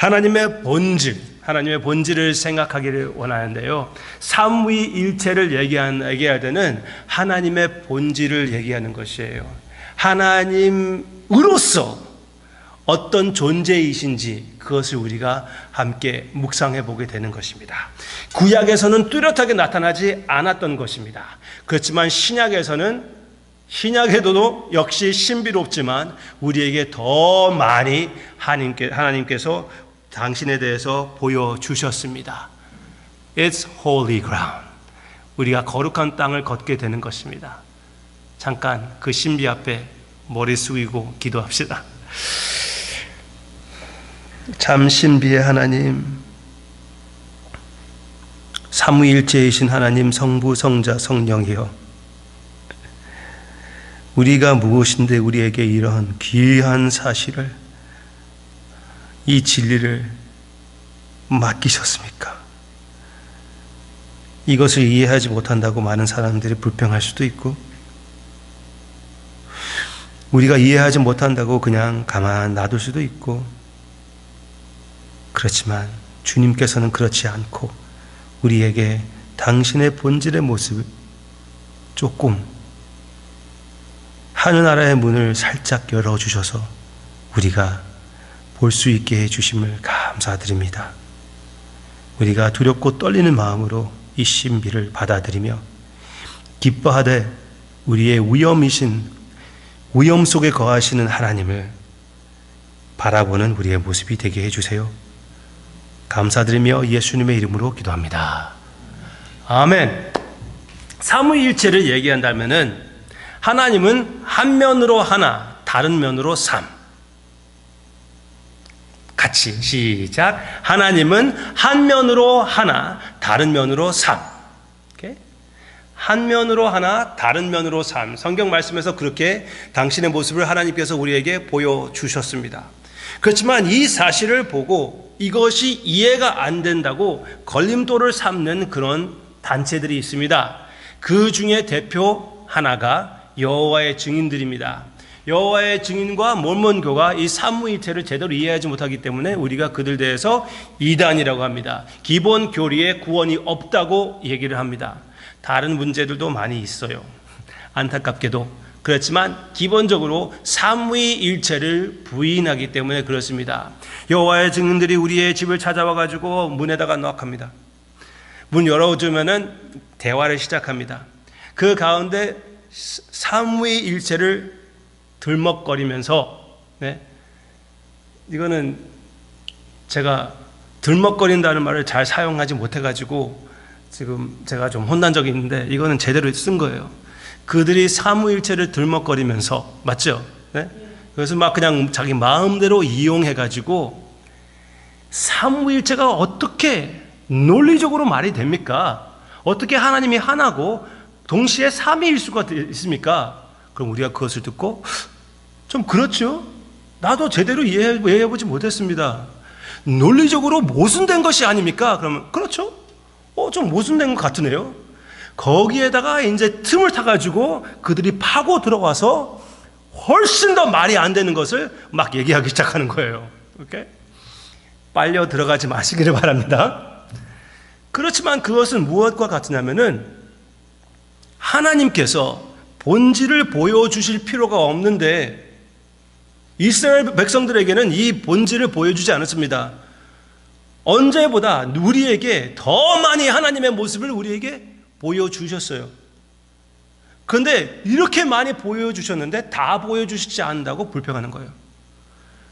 하나님의 본질을 생각하기를 원하는데요. 삼위일체를 얘기할 때는 하나님의 본질을 얘기하는 것이에요. 하나님으로서 어떤 존재이신지 그것을 우리가 함께 묵상해 보게 되는 것입니다. 구약에서는 뚜렷하게 나타나지 않았던 것입니다. 그렇지만 신약에도 역시 신비롭지만 우리에게 더 많이 하나님께서 당신에 대해서 보여주셨습니다. It's holy ground. 우리가 거룩한 땅을 걷게 되는 것입니다. 잠깐 그 신비 앞에 머리 숙이고 기도합시다. 참 신비의 하나님, 삼위일체이신 하나님, 성부, 성자, 성령이여, 우리가 무엇인데 우리에게 이러한 귀한 사실을, 이 진리를 맡기셨습니까? 이것을 이해하지 못한다고 많은 사람들이 불평할 수도 있고, 우리가 이해하지 못한다고 그냥 가만 놔둘 수도 있고, 그렇지만 주님께서는 그렇지 않고 우리에게 당신의 본질의 모습을 조금 하늘나라의 문을 살짝 열어주셔서 우리가 볼 수 있게 해주심을 감사드립니다. 우리가 두렵고 떨리는 마음으로 이 신비를 받아들이며 기뻐하되 우리의 위험 속에 거하시는 하나님을 바라보는 우리의 모습이 되게 해주세요. 감사드리며 예수님의 이름으로 기도합니다. 아멘. 삼위일체를 얘기한다면은 하나님은 한 면으로 하나, 다른 면으로 삼. 같이 시작. 하나님은 한 면으로 하나, 다른 면으로 삼. 한 면으로 하나, 다른 면으로 삼. 성경 말씀에서 그렇게 당신의 모습을 하나님께서 우리에게 보여주셨습니다. 그렇지만 이 사실을 보고 이것이 이해가 안 된다고 걸림돌을 삼는 그런 단체들이 있습니다. 그 중에 대표 하나가 여호와의 증인들입니다. 여호와의 증인과 몰몬교가 이 삼위일체를 제대로 이해하지 못하기 때문에 우리가 그들 대해서 이단이라고 합니다. 기본 교리에 구원이 없다고 얘기를 합니다. 다른 문제들도 많이 있어요. 안타깝게도. 그렇지만 기본적으로 삼위일체를 부인하기 때문에 그렇습니다. 여호와의 증인들이 우리의 집을 찾아와 가지고 문에다가 knock합니다. 문 열어주면은 대화를 시작합니다. 그 가운데 삼위일체를 들먹거리면서, 이거는 제가 들먹거린다는 말을 잘 사용하지 못해가지고 지금 제가 좀 혼난 적이 있는데 이거는 제대로 쓴 거예요. 그들이 삼위일체를 들먹거리면서, 맞죠? 그래서 막 그냥 자기 마음대로 이용해가지고 삼위일체가 어떻게 논리적으로 말이 됩니까? 어떻게 하나님이 하나고 동시에 삼위일 수가 있습니까? 그럼 우리가 그것을 듣고 좀 그렇죠? 나도 제대로 이해해보지 못했습니다. 논리적으로 모순된 것이 아닙니까? 그러면 그렇죠? 좀 모순된 것 같으네요. 거기에다가 이제 틈을 타가지고 그들이 파고 들어와서 훨씬 더 말이 안 되는 것을 막 얘기하기 시작하는 거예요. 오케이? 빨려 들어가지 마시기를 바랍니다. 그렇지만 그것은 무엇과 같으냐면은 하나님께서 본질을 보여주실 필요가 없는데 이스라엘 백성들에게는 이 본질을 보여주지 않았습니다. 언제보다 우리에게 더 많이 하나님의 모습을 우리에게 보여주셨어요. 그런데 이렇게 많이 보여주셨는데 다 보여주시지 않는다고 불평하는 거예요.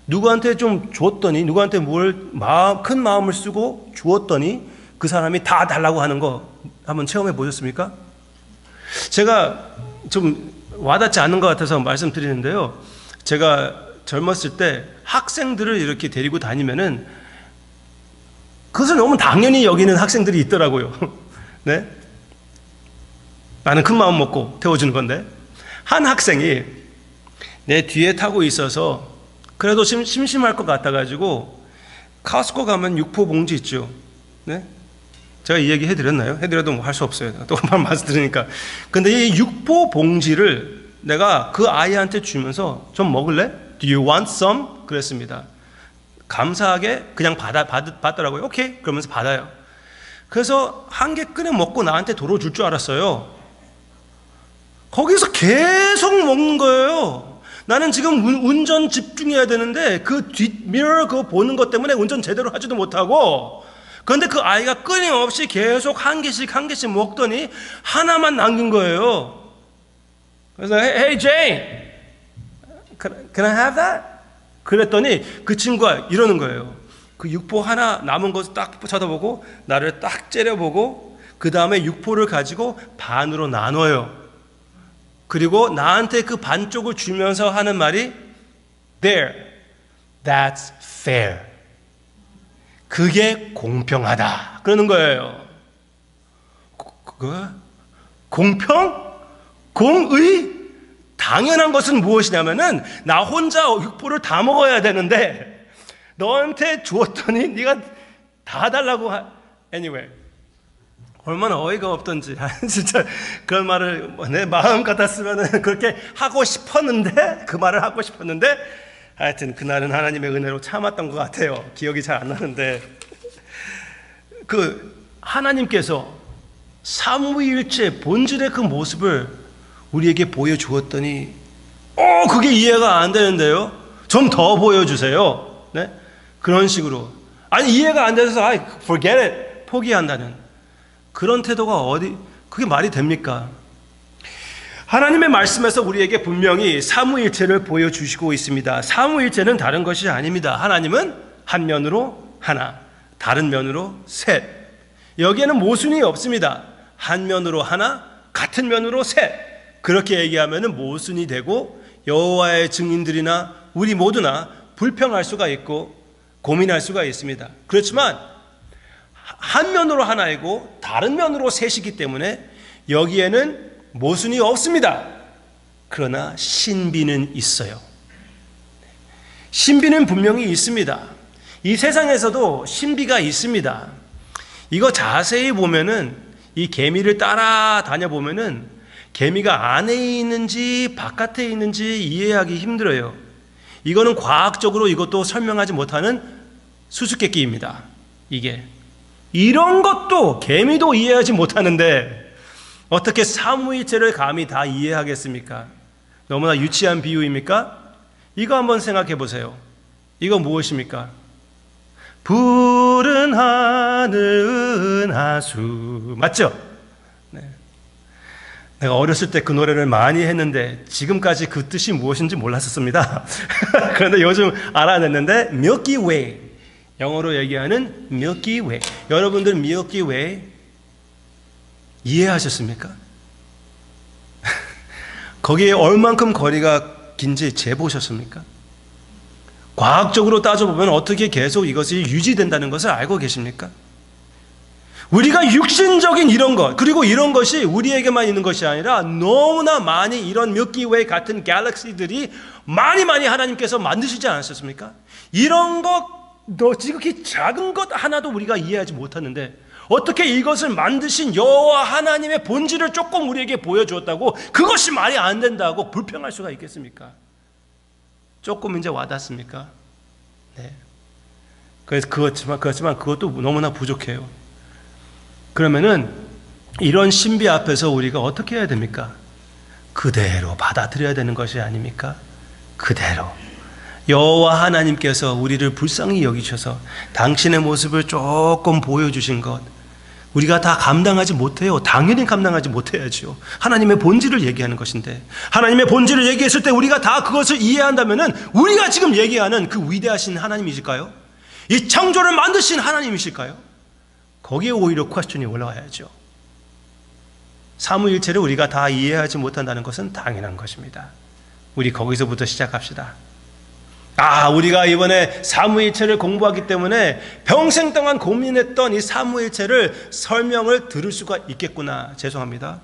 누구한테 좀 줬더니, 누구한테 큰 마음을 쓰고 주었더니 그 사람이 다 달라고 하는 거 한번 체험해 보셨습니까? 제가 좀 와닿지 않는 것 같아서 말씀드리는데요. 제가 젊었을 때 학생들을 이렇게 데리고 다니면은 그것을 너무 당연히 여기는 학생들이 있더라고요. 네? 나는 큰 마음 먹고 태워주는 건데, 한 학생이 내 뒤에 타고 있어서 그래도 심심할 것 같아가지고 카스코 가면 육포 봉지 있죠. 네? 제가 이 얘기 해드렸나요? 해드려도 뭐 할 수 없어요. 또 한 번 말씀드리니까. 근데 이 육포 봉지를 내가 그 아이한테 주면서 좀 먹을래? Do you want some? 그랬습니다. 감사하게 그냥 받더라고요. 오케이 그러면서 받아요. 그래서 한 개 꺼내 먹고 나한테 도로 줄 줄 알았어요. 거기서 계속 먹는 거예요. 나는 지금 운전 집중해야 되는데 그 뒷미러 그거 보는 것 때문에 운전 제대로 하지도 못하고, 그런데 그 아이가 끊임없이 계속 한 개씩 먹더니 하나만 남긴 거예요. 그래서 Hey Jane, can I have that? 그랬더니 그 친구가 이러는 거예요. 그 육포 하나 남은 것을 딱 쳐다보고 나를 딱 째려보고 그 다음에 육포를 가지고 반으로 나눠요. 그리고 나한테 그 반쪽을 주면서 하는 말이 There, that's fair. 그게 공평하다. 그러는 거예요. 공평? 공의? 당연한 것은 무엇이냐면은 나 혼자 육포를 다 먹어야 되는데 너한테 주었더니 네가 다 달라고 anyway. 얼마나 어이가 없던지. 진짜 그런 말을 내 마음 같았으면 그렇게 하고 싶었는데, 그 말을 하고 싶었는데, 하여튼 그날은 하나님의 은혜로 참았던 것 같아요. 기억이 잘 안 나는데, 그 하나님께서 삼위일체 본질의 그 모습을 우리에게 보여주었더니 그게 이해가 안 되는데요. 좀 더 보여주세요. 네? 그런 식으로. 아니 이해가 안 돼서 forget it, 포기한다는 그런 태도가 그게 말이 됩니까? 하나님의 말씀에서 우리에게 분명히 삼위일체를 보여주시고 있습니다. 삼위일체는 다른 것이 아닙니다. 하나님은 한 면으로 하나, 다른 면으로 셋. 여기에는 모순이 없습니다. 한 면으로 하나, 같은 면으로 셋. 그렇게 얘기하면 모순이 되고 여호와의 증인들이나 우리 모두나 불평할 수가 있고 고민할 수가 있습니다. 그렇지만 한 면으로 하나이고 다른 면으로 셋이기 때문에 여기에는 모순이 없습니다. 그러나 신비는 있어요. 신비는 분명히 있습니다. 이 세상에서도 신비가 있습니다. 이거 자세히 보면은 이 개미를 따라다녀 보면은 개미가 안에 있는지 바깥에 있는지 이해하기 힘들어요. 이거는 과학적으로 이것도 설명하지 못하는 수수께끼입니다. 이런 것도 개미도 이해하지 못하는데 어떻게 삼위일체를 감히 다 이해하겠습니까? 너무나 유치한 비유입니까? 이거 한번 생각해 보세요. 이거 무엇입니까? 푸른 하늘 은하수, 맞죠? 네. 내가 어렸을 때 그 노래를 많이 했는데 지금까지 그 뜻이 무엇인지 몰랐었습니다. 그런데 요즘 알아냈는데 Milky Way, 영어로 얘기하는 Milky Way. 여러분들 Milky Way 이해하셨습니까? 거기에 얼만큼 거리가 긴지 재보셨습니까? 과학적으로 따져보면 어떻게 계속 이것이 유지된다는 것을 알고 계십니까? 우리가 육신적인 이런 것, 그리고 이런 것이 우리에게만 있는 것이 아니라 너무나 많이 이런 밀키웨이 같은 갤럭시들이 많이 하나님께서 만드시지 않으셨습니까? 이런 것, 지극히 작은 것 하나도 우리가 이해하지 못하는데 어떻게 이것을 만드신 여호와 하나님의 본질을 조금 우리에게 보여주었다고 그것이 말이 안 된다고 불평할 수가 있겠습니까? 조금 이제 와닿습니까? 네. 그래서 그렇지만 그것도 너무나 부족해요. 그러면은 이런 신비 앞에서 우리가 어떻게 해야 됩니까? 그대로 받아들여야 되는 것이 아닙니까? 그대로. 여호와 하나님께서 우리를 불쌍히 여기셔서 당신의 모습을 조금 보여주신 것, 우리가 다 감당하지 못해요. 당연히 감당하지 못해야죠. 하나님의 본질을 얘기하는 것인데, 하나님의 본질을 얘기했을 때 우리가 다 그것을 이해한다면은 우리가 지금 얘기하는 그 위대하신 하나님이실까요? 이 창조를 만드신 하나님이실까요? 거기에 오히려 퀘스천이 올라와야죠. 삼위일체를 우리가 다 이해하지 못한다는 것은 당연한 것입니다. 우리 거기서부터 시작합시다. 우리가 이번에 삼위일체를 공부하기 때문에 평생 동안 고민했던 이 삼위일체를 설명을 들을 수가 있겠구나. 죄송합니다.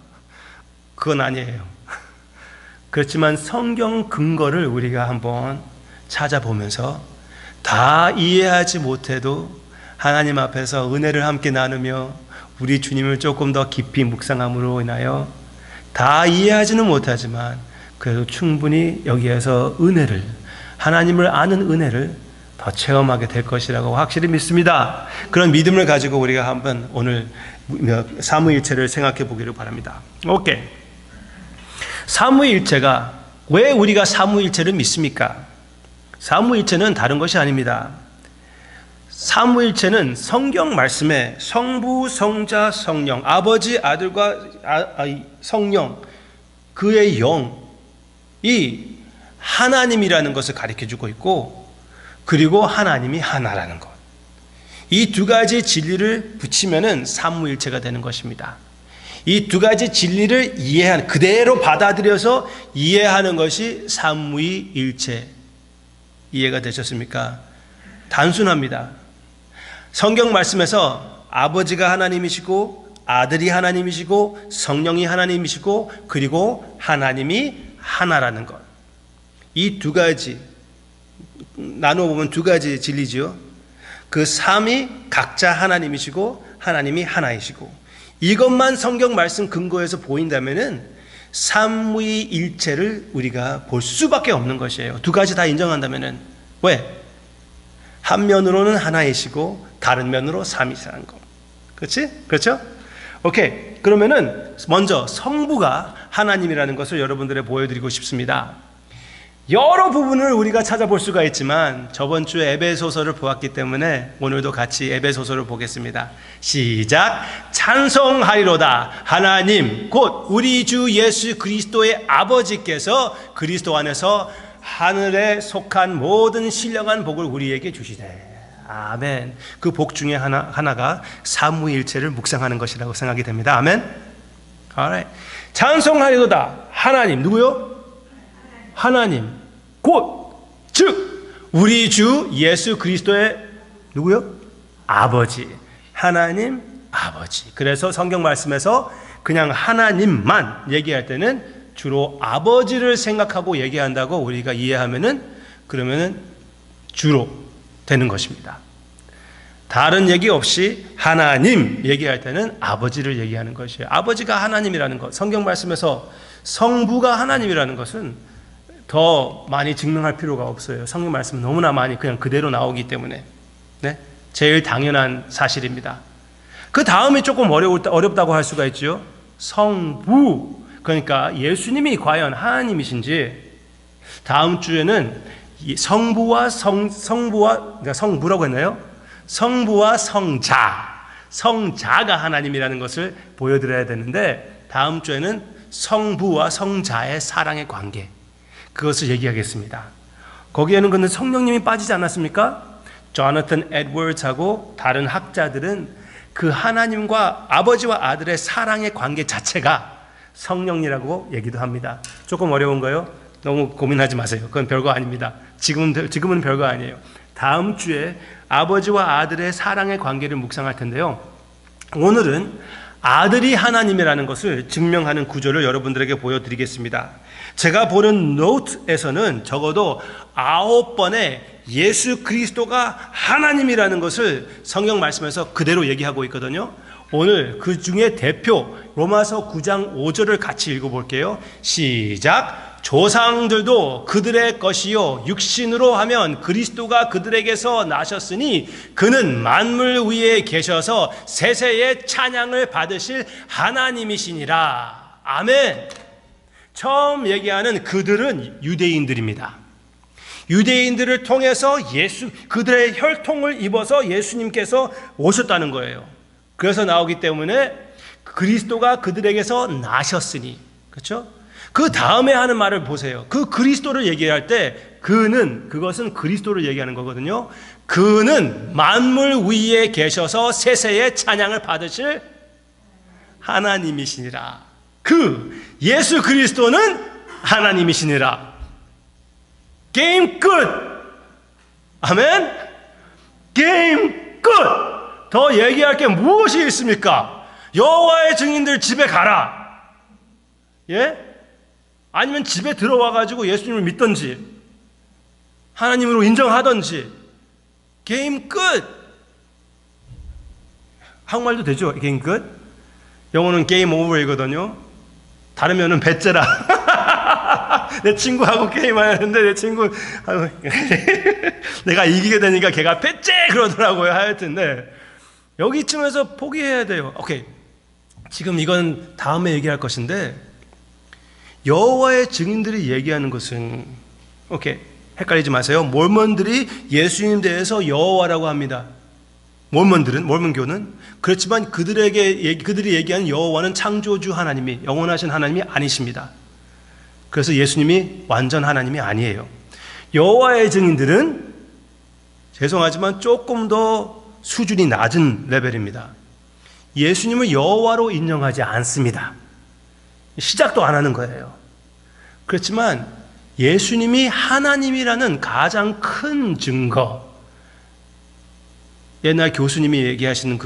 그건 아니에요. 그렇지만 성경 근거를 우리가 한번 찾아보면서 다 이해하지 못해도 하나님 앞에서 은혜를 함께 나누며 우리 주님을 조금 더 깊이 묵상함으로 인하여 다 이해하지는 못하지만 그래도 충분히 여기에서 은혜를, 하나님을 아는 은혜를 더 체험하게 될 것이라고 확실히 믿습니다. 그런 믿음을 가지고 우리가 한번 오늘 삼위일체를 생각해 보기를 바랍니다. 오케이. 삼위일체가 왜 우리가 삼위일체를 믿습니까? 삼위일체는 다른 것이 아닙니다. 삼위일체는 성경 말씀에 성부, 성자, 성령, 아버지, 아들과 성령, 그의 영이 하나님이라는 것을 가르쳐주고 있고, 그리고 하나님이 하나라는 것. 이 두 가지 진리를 붙이면은 삼위일체가 되는 것입니다. 이 두 가지 진리를 이해하는, 그대로 받아들여서 이해하는 것이 삼위일체. 이해가 되셨습니까? 단순합니다. 성경 말씀에서 아버지가 하나님이시고 아들이 하나님이시고 성령이 하나님이시고 그리고 하나님이 하나라는 것. 이 두 가지 나누어 보면 두 가지 진리지요. 그 삼이 각자 하나님이시고 하나님이 하나이시고, 이것만 성경 말씀 근거에서 보인다면은 삼위일체를 우리가 볼 수밖에 없는 것이에요. 두 가지 다 인정한다면은. 왜? 한 면으로는 하나이시고 다른 면으로 삼이시라는 거. 그렇지? 그렇죠? 오케이. 그러면은 먼저 성부가 하나님이라는 것을 여러분들에 보여드리고 싶습니다. 여러 부분을 우리가 찾아볼 수가 있지만 저번 주에 에베소서를 보았기 때문에 오늘도 같이 에베소서를 보겠습니다. 시작. 찬송하리로다. 하나님 곧 우리 주 예수 그리스도의 아버지께서 그리스도 안에서 하늘에 속한 모든 신령한 복을 우리에게 주시되. 아멘. 그 복 중에 하나가 삼위일체를 묵상하는 것이라고 생각이 됩니다. 아멘. Alright. 찬송하리로다. 하나님 누구요? 하나님 곧 즉 우리 주 예수 그리스도의 누구요? 아버지. 하나님 아버지. 그래서 성경 말씀에서 그냥 하나님만 얘기할 때는 주로 아버지를 생각하고 얘기한다고 우리가 이해하면은 그러면은 주로 되는 것입니다. 다른 얘기 없이 하나님 얘기할 때는 아버지를 얘기하는 것이에요. 아버지가 하나님이라는 것, 성경 말씀에서 성부가 하나님이라는 것은 더 많이 증명할 필요가 없어요. 성경 말씀은 너무나 많이 그냥 그대로 나오기 때문에. 네? 제일 당연한 사실입니다. 그 다음이 조금 어렵다고 할 수가 있죠. 성부. 그러니까 예수님이 과연 하나님이신지, 다음 주에는 성부와 성부라고 했나요? 성부와 성자가 하나님이라는 것을 보여드려야 되는데, 다음 주에는 성부와 성자의 사랑의 관계, 그것을 얘기하겠습니다. 거기에는 근데 성령님이 빠지지 않았습니까? 조나탄 에드워즈하고 다른 학자들은 그 하나님과 아버지와 아들의 사랑의 관계 자체가 성령이라고 얘기도 합니다. 조금 어려운가요? 너무 고민하지 마세요. 그건 별거 아닙니다. 지금은 별거 아니에요. 다음 주에 아버지와 아들의 사랑의 관계를 묵상할 텐데요. 오늘은 아들이 하나님이라는 것을 증명하는 구조를 여러분들에게 보여드리겠습니다. 제가 보는 노트에서는 적어도 9번의 예수 그리스도가 하나님이라는 것을 성경 말씀에서 그대로 얘기하고 있거든요. 오늘 그 중에 대표 로마서 9장 5절을 같이 읽어볼게요. 시작. 조상들도 그들의 것이요 육신으로 하면 그리스도가 그들에게서 나셨으니 그는 만물 위에 계셔서 세세의 찬양을 받으실 하나님이시니라. 아멘. 처음 얘기하는 그들은 유대인들입니다. 유대인들을 통해서 그들의 혈통을 입어서 예수님께서 오셨다는 거예요. 그래서 나오기 때문에 그리스도가 그들에게서 나셨으니, 그렇죠? 그 다음에 하는 말을 보세요. 그 그리스도를 얘기할 때 그것은 그리스도를 얘기하는 거거든요. 그는 만물 위에 계셔서 세세의 찬양을 받으실 하나님이시니라. 예수 그리스도는 하나님이시니라. 게임 끝. 아멘. 게임 끝. 더 얘기할 게 무엇이 있습니까? 여호와의 증인들 집에 가라. 예? 아니면 집에 들어와 가지고 예수님을 믿든지 하나님으로 인정하든지. 게임 끝. 한국말도 되죠? 게임 끝. 영어는 게임 오버이거든요. 다르면은 배째라. 내 친구하고 게임하는데 내 친구 내가 이기게 되니까 걔가 배째 그러더라고요. 하여튼 네. 여기쯤에서 포기해야 돼요. 오케이. 지금 이건 다음에 얘기할 것인데 여호와의 증인들이 얘기하는 것은 오케이. 헷갈리지 마세요. 몰몬들이 예수님 대해서 여호와라고 합니다. 몰몬교는 그렇지만 그들이 얘기하는 여호와는 창조주 하나님이 영원하신 하나님이 아니십니다. 그래서 예수님이 완전 하나님이 아니에요. 여호와의 증인들은 죄송하지만 조금 더 수준이 낮은 레벨입니다. 예수님을 여호와로 인정하지 않습니다. 시작도 안 하는 거예요. 그렇지만 예수님이 하나님이라는 가장 큰 증거, 옛날 교수님이 얘기하시는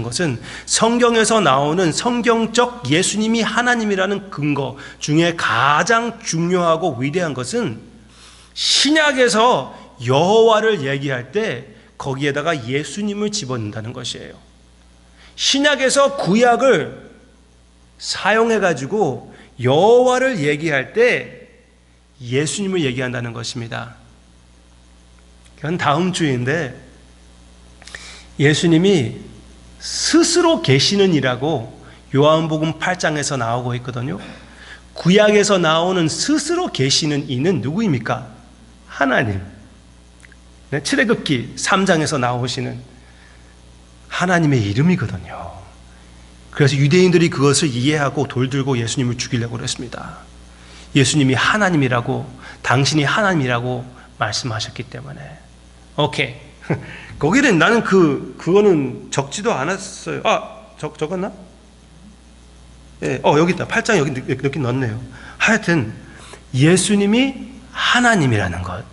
것은 성경에서 나오는 성경적 예수님이 하나님이라는 근거 중에 가장 중요하고 위대한 것은 신약에서 여호와를 얘기할 때 거기에다가 예수님을 집어넣는다는 것이에요. 신약에서 구약을 사용해가지고 여호와를 얘기할 때 예수님을 얘기한다는 것입니다. 그건 다음 주인데 예수님이 스스로 계시는 이라고 요한복음 8장에서 나오고 있거든요. 구약에서 나오는 스스로 계시는 이는 누구입니까? 하나님. 출애굽기 3장에서 나오시는 하나님의 이름이거든요. 그래서 유대인들이 그것을 이해하고 돌들고 예수님을 죽이려고 그랬습니다. 예수님이 하나님이라고, 당신이 하나님이라고 말씀하셨기 때문에. 오케이. 거기는 나는 그거는 적지도 않았어요. 적었나? 예, 여기 있다. 8장 여기 넣긴 넣었네요. 하여튼, 예수님이 하나님이라는 것.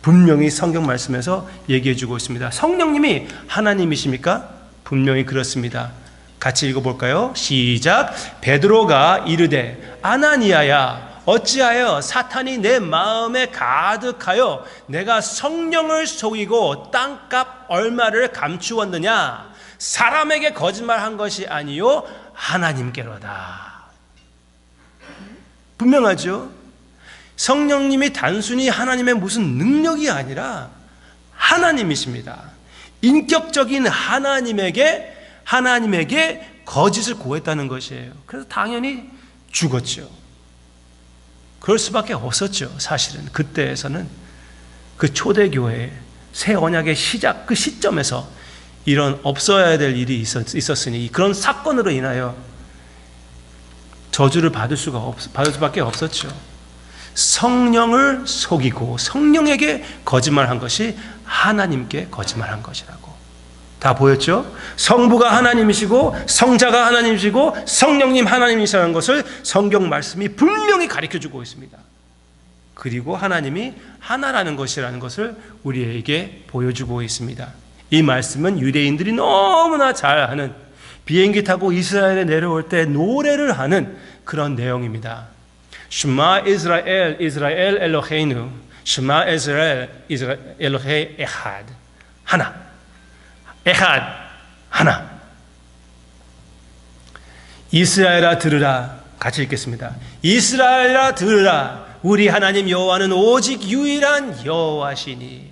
분명히 성경 말씀에서 얘기해 주고 있습니다. 성령님이 하나님이십니까? 분명히 그렇습니다. 같이 읽어볼까요? 시작. 베드로가 이르되 아나니아야 어찌하여 사탄이 내 마음에 가득하여 내가 성령을 속이고 땅값 얼마를 감추었느냐? 사람에게 거짓말한 것이 아니요 하나님께로다. 분명하죠? 성령님이 단순히 하나님의 무슨 능력이 아니라 하나님이십니다. 인격적인 하나님에게 거짓을 고했다는 것이에요. 그래서 당연히 죽었죠. 그럴 수밖에 없었죠. 사실은 그때에서는 그 초대교회 새 언약의 시작 그 시점에서 이런 없어야 될 일이 있었으니 그런 사건으로 인하여 저주를 받을 수밖에 없었죠. 성령을 속이고 성령에게 거짓말한 것이 하나님께 거짓말한 것이라고. 다 보였죠? 성부가 하나님이시고 성자가 하나님이시고 성령님 하나님이시라는 것을 성경 말씀이 분명히 가르쳐주고 있습니다. 그리고 하나님이 하나라는 것이라는 것을 우리에게 보여주고 있습니다. 이 말씀은 유대인들이 너무나 잘 아는, 비행기 타고 이스라엘에 내려올 때 노래를 하는 그런 내용입니다. 슈마 이스라엘 이스라엘 엘로헤이누 슈마 이스라엘 이스라엘 엘로헤 에하드. 하나. 에하드. 하나. 이스라엘아 들으라. 같이 읽겠습니다. 이스라엘아 들으라. 우리 하나님 여호와는 오직 유일한 여호와시니.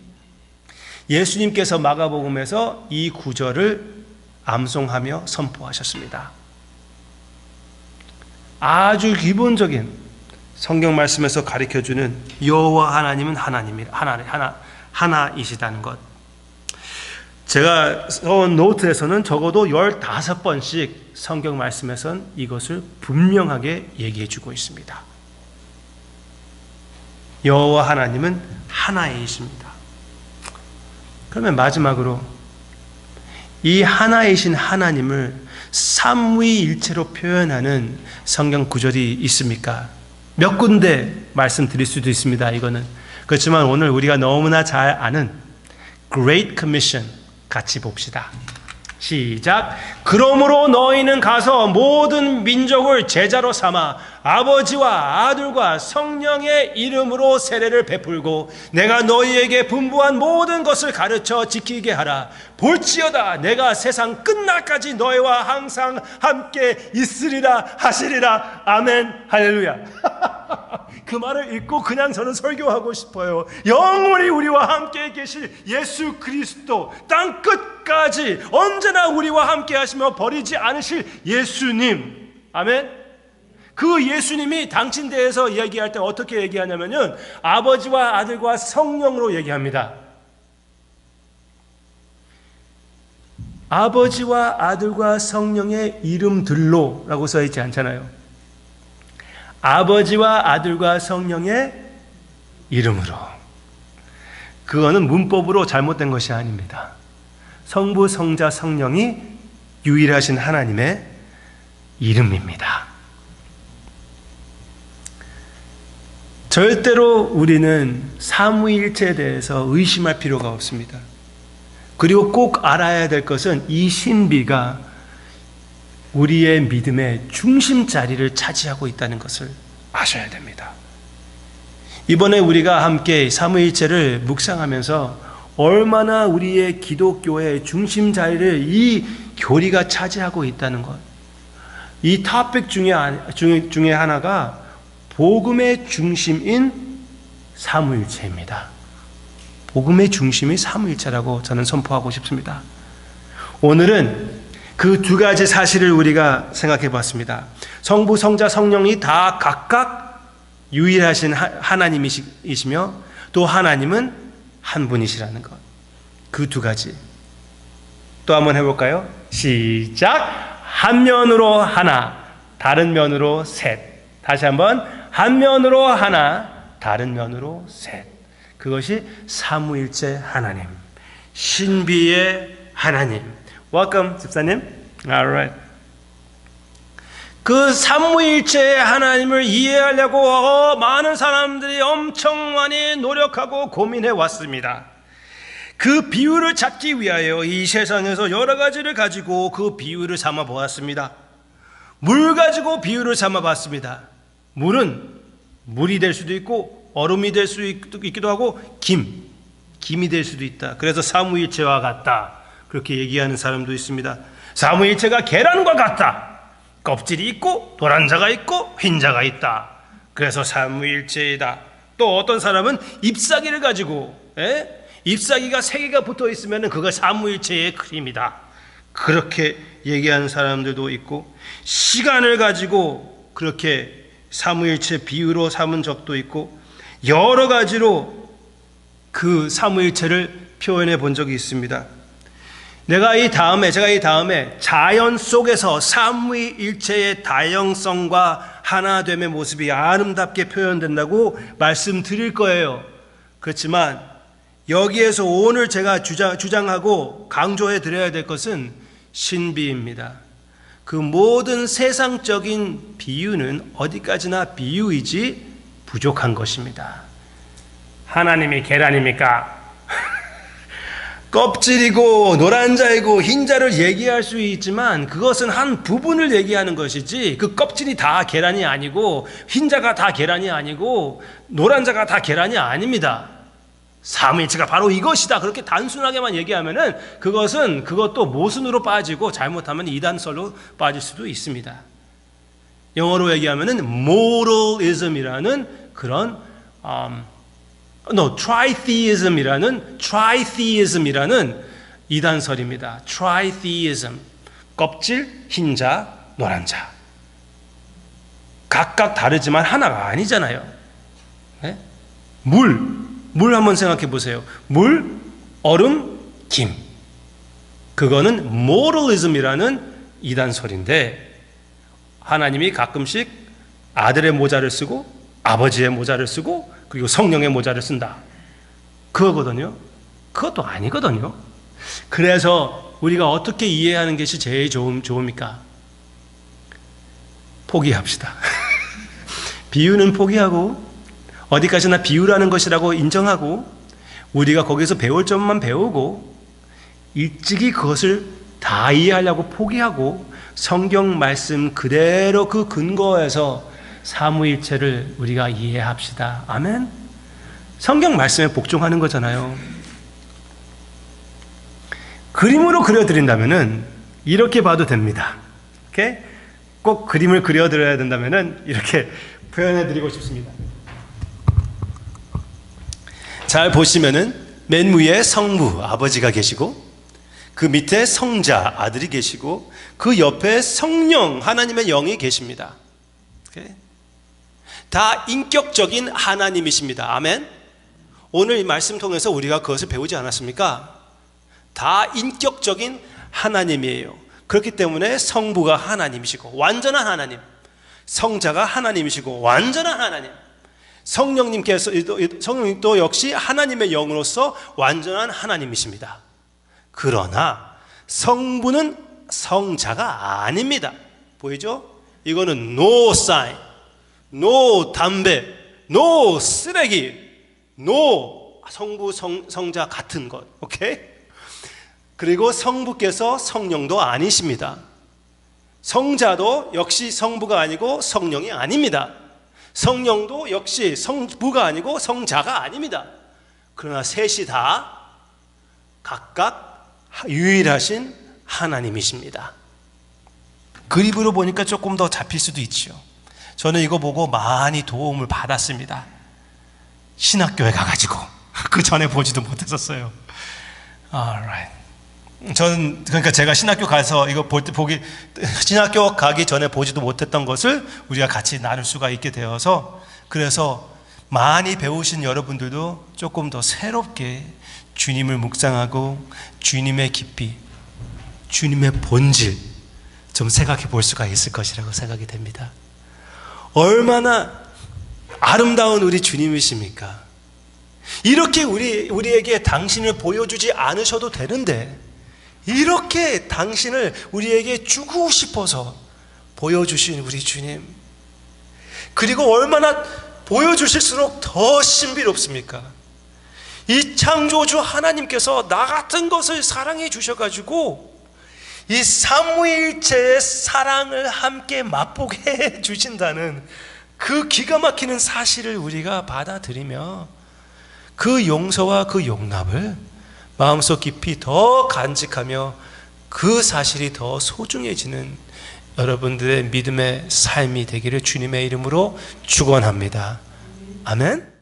예수님께서 마가복음에서 이 구절을 암송하며 선포하셨습니다. 아주 기본적인 성경 말씀에서 가르쳐주는 여호와 하나님은 하나이시다는 것. 제가 써온 노트에서는 적어도 15번씩 성경 말씀에서는 이것을 분명하게 얘기해주고 있습니다. 여호와 하나님은 하나이십니다. 그러면 마지막으로 이 하나이신 하나님을 삼위일체로 표현하는 성경 구절이 있습니까? 몇 군데 말씀드릴 수도 있습니다. 이거는. 그렇지만 오늘 우리가 너무나 잘 아는 Great Commission 같이 봅시다. 시작. 그러므로 너희는 가서 모든 민족을 제자로 삼아 아버지와 아들과 성령의 이름으로 세례를 베풀고 내가 너희에게 분부한 모든 것을 가르쳐 지키게 하라. 볼지어다 내가 세상 끝날까지 너희와 항상 함께 있으리라 하시리라. 아멘. 할렐루야. 그 말을 읽고 그냥 저는 설교하고 싶어요. 영원히 우리와 함께 계실 예수 그리스도, 땅 끝까지 언제나 우리와 함께 하시며 버리지 않으실 예수님. 아멘. 그 예수님이 당신 대해서 이야기할 때 어떻게 얘기하냐면요, 아버지와 아들과 성령으로 얘기합니다. 아버지와 아들과 성령의 이름들로 라고 써있지 않잖아요. 아버지와 아들과 성령의 이름으로. 그거는 문법으로 잘못된 것이 아닙니다. 성부, 성자, 성령이 유일하신 하나님의 이름입니다. 절대로 우리는 삼위일체에 대해서 의심할 필요가 없습니다. 그리고 꼭 알아야 될 것은 이 신비가 우리의 믿음의 중심 자리를 차지하고 있다는 것을 아셔야 됩니다. 이번에 우리가 함께 삼위일체를 묵상하면서 얼마나 우리의 기독교의 중심 자리를 이 교리가 차지하고 있다는 것, 이 토픽 중에 하나가 복음의 중심인 삼위일체입니다. 복음의 중심이 삼위일체라고 저는 선포하고 싶습니다. 오늘은 그 두 가지 사실을 우리가 생각해 봤습니다. 성부, 성자, 성령이 다 각각 유일하신 하나님이시며 또 하나님은 한 분이시라는 것. 그 두 가지. 또 한번 해볼까요? 시작! 한 면으로 하나, 다른 면으로 셋. 다시 한번, 한 면으로 하나, 다른 면으로 셋. 그것이 삼위일체 하나님, 신비의 하나님. Welcome, 집사님. Alright. 그 삼위일체의 하나님을 이해하려고 많은 사람들이 엄청 많이 노력하고 고민해 왔습니다. 그 비유를 찾기 위하여 이 세상에서 여러 가지를 가지고 그 비유를 삼아 보았습니다. 물 가지고 비유를 삼아 봤습니다. 물은 물이 될 수도 있고 얼음이 될 수 있기도 하고 김이 될 수도 있다. 그래서 삼위일체와 같다. 그렇게 얘기하는 사람도 있습니다. 삼위일체가 계란과 같다. 껍질이 있고 노란자가 있고 흰자가 있다. 그래서 삼위일체이다. 또 어떤 사람은 잎사귀를 가지고 잎사귀가 세 개가 붙어 있으면 그거 삼위일체의 그림이다. 그렇게 얘기하는 사람들도 있고, 시간을 가지고 그렇게 삼위일체 비유로 삼은 적도 있고, 여러 가지로 그 삼위일체를 표현해 본 적이 있습니다. 제가 이 다음에 자연 속에서 삼위일체의 다양성과 하나됨의 모습이 아름답게 표현된다고 말씀드릴 거예요. 그렇지만 여기에서 오늘 제가 주장하고 강조해 드려야 될 것은 신비입니다. 그 모든 세상적인 비유는 어디까지나 비유이지 부족한 것입니다. 하나님이 계란입니까? 껍질이고 노란자이고 흰자를 얘기할 수 있지만 그것은 한 부분을 얘기하는 것이지, 그 껍질이 다 계란이 아니고 흰자가 다 계란이 아니고 노란자가 다 계란이 아닙니다. 삼위일체가 바로 이것이다. 그렇게 단순하게만 얘기하면은 그것도 모순으로 빠지고 잘못하면 이단설로 빠질 수도 있습니다. 영어로 얘기하면은 modalism이라는 그런 tritheism이라는 이단설입니다. tritheism. 껍질, 흰자, 노란자. 각각 다르지만 하나가 아니잖아요. 네? 물 한번 생각해 보세요. 물, 얼음, 김. 그거는 modalism이라는 이단설인데, 하나님이 가끔씩 아들의 모자를 쓰고 아버지의 모자를 쓰고 그리고 성령의 모자를 쓴다. 그거거든요. 그것도 아니거든요. 그래서 우리가 어떻게 이해하는 것이 제일 좋습니까? 포기합시다. 비유는 포기하고 어디까지나 비유라는 것이라고 인정하고 우리가 거기서 배울 점만 배우고 일찍이 그것을 다 이해하려고 포기하고 성경 말씀 그대로 그 근거에서 삼위일체를 우리가 이해합시다. 아멘. 성경 말씀에 복종하는 거잖아요. 그림으로 그려드린다면은 이렇게 봐도 됩니다. 오케이? 꼭 그림을 그려드려야 된다면은 이렇게 표현해드리고 싶습니다. 잘 보시면은 맨 위에 성부 아버지가 계시고 그 밑에 성자 아들이 계시고 그 옆에 성령 하나님의 영이 계십니다. 다 인격적인 하나님이십니다. 아멘. 오늘 이 말씀 통해서 우리가 그것을 배우지 않았습니까? 다 인격적인 하나님이에요. 그렇기 때문에 성부가 하나님이시고 완전한 하나님, 성자가 하나님이시고 완전한 하나님, 성령님도 역시 하나님의 영으로서 완전한 하나님이십니다. 그러나 성부는 성자가 아닙니다. 보이죠? 이거는 no sign, no 담배, no 쓰레기, no 성부 성자 같은 것. 오케이? 그리고 성부께서 성령도 아니십니다. 성자도 역시 성부가 아니고 성령이 아닙니다. 성령도 역시 성부가 아니고 성자가 아닙니다. 그러나 셋이 다 각각 유일하신 하나님이십니다. 그림으로 보니까 조금 더 잡힐 수도 있죠. 저는 이거 보고 많이 도움을 받았습니다. 신학교에 가가지고 그 전에 보지도 못했었어요. Alright. 저는 그러니까 제가 신학교 가서 이거 신학교 가기 전에 보지도 못했던 것을 우리가 같이 나눌 수가 있게 되어서, 그래서 많이 배우신 여러분들도 조금 더 새롭게 주님을 묵상하고 주님의 깊이, 주님의 본질 좀 생각해 볼 수가 있을 것이라고 생각이 됩니다. 얼마나 아름다운 우리 주님이십니까? 이렇게 우리에게 당신을 보여주지 않으셔도 되는데 이렇게 당신을 우리에게 주고 싶어서 보여주신 우리 주님, 그리고 얼마나 보여주실수록 더 신비롭습니까? 이 창조주 하나님께서 나 같은 것을 사랑해 주셔가지고 이 삼위일체의 사랑을 함께 맛보게 해 주신다는 그 기가 막히는 사실을 우리가 받아들이며 그 용서와 그 용납을 마음속 깊이 더 간직하며 그 사실이 더 소중해지는 여러분들의 믿음의 삶이 되기를 주님의 이름으로 축원합니다. 아멘.